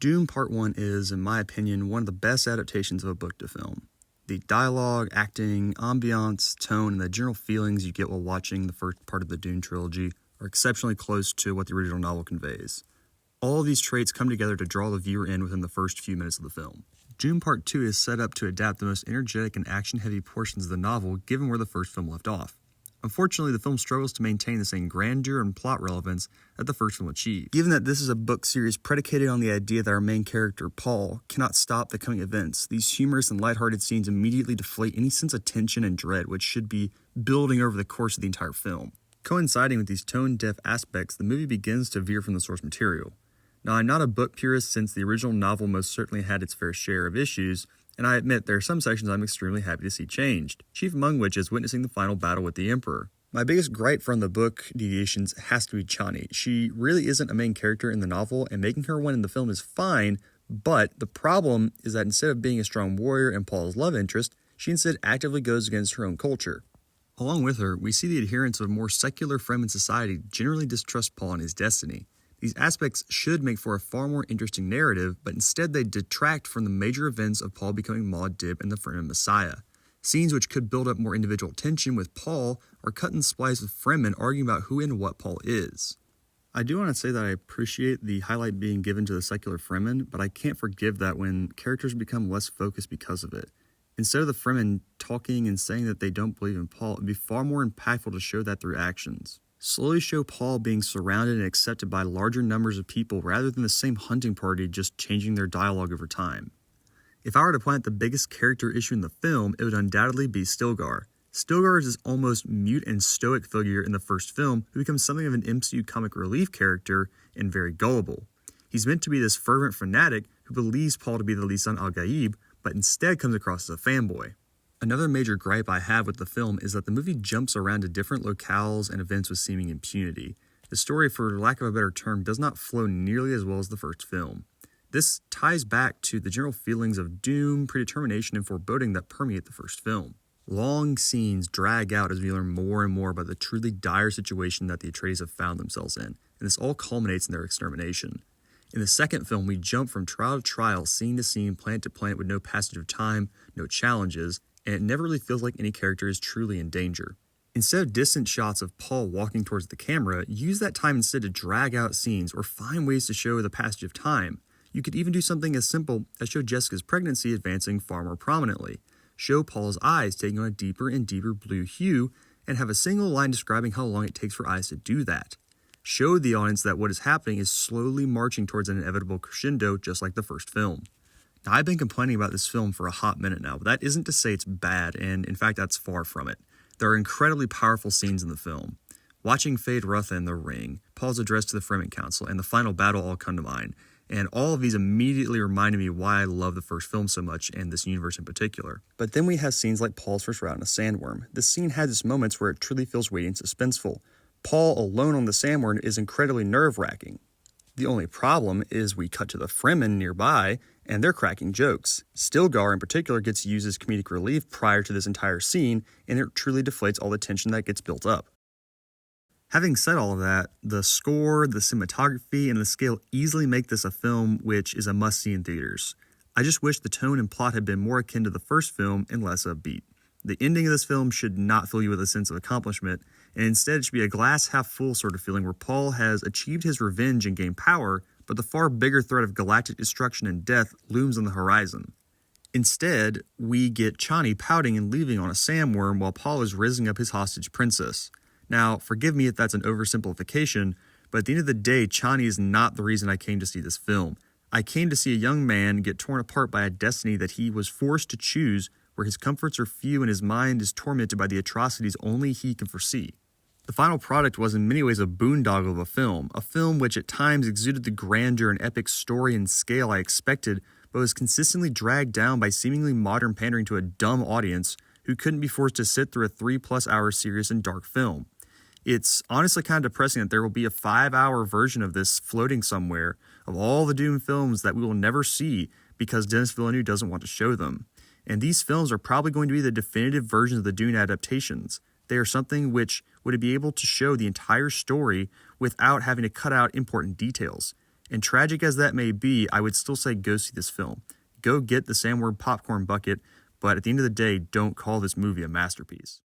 Dune Part I is, in my opinion, one of the best adaptations of a book to film. The dialogue, acting, ambiance, tone, and the general feelings you get while watching the first part of the Dune trilogy are exceptionally close to what the original novel conveys. All of these traits come together to draw the viewer in within the first few minutes of the film. Dune Part II is set up to adapt the most energetic and action-heavy portions of the novel given where the first film left off. Unfortunately, the film struggles to maintain the same grandeur and plot relevance that the first film achieved. Given that this is a book series predicated on the idea that our main character, Paul, cannot stop the coming events, these humorous and lighthearted scenes immediately deflate any sense of tension and dread which should be building over the course of the entire film. Coinciding with these tone-deaf aspects, the movie begins to veer from the source material. Now, I'm not a book purist since the original novel most certainly had its fair share of issues, and I admit there are some sections I'm extremely happy to see changed, chief among which is witnessing the final battle with the Emperor. My biggest gripe from the book deviations has to be Chani. She really isn't a main character in the novel, and making her one in the film is fine, but the problem is that instead of being a strong warrior and Paul's love interest, she instead actively goes against her own culture. Along with her, we see the adherents of a more secular Fremen society generally distrust Paul and his destiny. These aspects should make for a far more interesting narrative, but instead they detract from the major events of Paul becoming Muad'Dib and the Fremen Messiah. Scenes which could build up more individual tension with Paul are cut and spliced with Fremen arguing about who and what Paul is. I do want to say that I appreciate the highlight being given to the secular Fremen, but I can't forgive that when characters become less focused because of it. Instead of the Fremen talking and saying that they don't believe in Paul, it would be far more impactful to show that through actions. Slowly show Paul being surrounded and accepted by larger numbers of people rather than the same hunting party just changing their dialogue over time. If I were to point out the biggest character issue in the film, it would undoubtedly be Stilgar. Stilgar is this almost mute and stoic figure in the first film who becomes something of an MCU comic relief character and very gullible. He's meant to be this fervent fanatic who believes Paul to be the Lisan al-Gaib, but instead comes across as a fanboy. Another major gripe I have with the film is that the movie jumps around to different locales and events with seeming impunity. The story, for lack of a better term, does not flow nearly as well as the first film. This ties back to the general feelings of doom, predetermination, and foreboding that permeate the first film. Long scenes drag out as we learn more and more about the truly dire situation that the Atredies have found themselves in, and this all culminates in their extermination. In the second film, we jump from trial to trial, scene to scene, planet to planet with no passage of time, no challenges, and it never really feels like any character is truly in danger. Instead of distant shots of Paul walking towards the camera, use that time instead to drag out scenes or find ways to show the passage of time. You could even do something as simple as show Jessica's pregnancy advancing far more prominently, show Paul's eyes taking on a deeper and deeper blue hue, and have a single line describing how long it takes for eyes to do that. Show the audience that what is happening is slowly marching towards an inevitable crescendo just like the first film. Now, I've been complaining about this film for a hot minute now, but that isn't to say it's bad, and in fact that's far from it. There are incredibly powerful scenes in the film. Watching Feyd-Rautha in the ring, Paul's address to the Fremen Council, and the final battle all come to mind, and all of these immediately reminded me why I love the first film so much, and this universe in particular. But then we have scenes like Paul's first route in a sandworm. This scene has its moments where it truly feels weighty and suspenseful. Paul alone on the sandworm is incredibly nerve-wracking. The only problem is we cut to the Fremen nearby, and they're cracking jokes. Stilgar in particular gets used as comedic relief prior to this entire scene, and it truly deflates all the tension that gets built up. Having said all of that, the score, the cinematography, and the scale easily make this a film which is a must-see in theaters. I just wish the tone and plot had been more akin to the first film and less upbeat. The ending of this film should not fill you with a sense of accomplishment, and instead it should be a glass-half-full sort of feeling where Paul has achieved his revenge and gained power, but the far bigger threat of galactic destruction and death looms on the horizon. Instead, we get Chani pouting and leaving on a sandworm while Paul is raising up his hostage princess. Now, forgive me if that's an oversimplification, but at the end of the day, Chani is not the reason I came to see this film. I came to see a young man get torn apart by a destiny that he was forced to choose, where his comforts are few and his mind is tormented by the atrocities only he can foresee. The final product was in many ways a boondoggle of a film which at times exuded the grandeur and epic story and scale I expected, but was consistently dragged down by seemingly modern pandering to a dumb audience who couldn't be forced to sit through a 3+ hour serious and dark film. It's honestly kind of depressing that there will be a 5-hour version of this floating somewhere of all the Dune films that we will never see because Denis Villeneuve doesn't want to show them. And these films are probably going to be the definitive versions of the Dune adaptations. They are something which would be able to show the entire story without having to cut out important details. And tragic as that may be, I would still say go see this film. Go get the sandwich popcorn bucket, but at the end of the day, don't call this movie a masterpiece.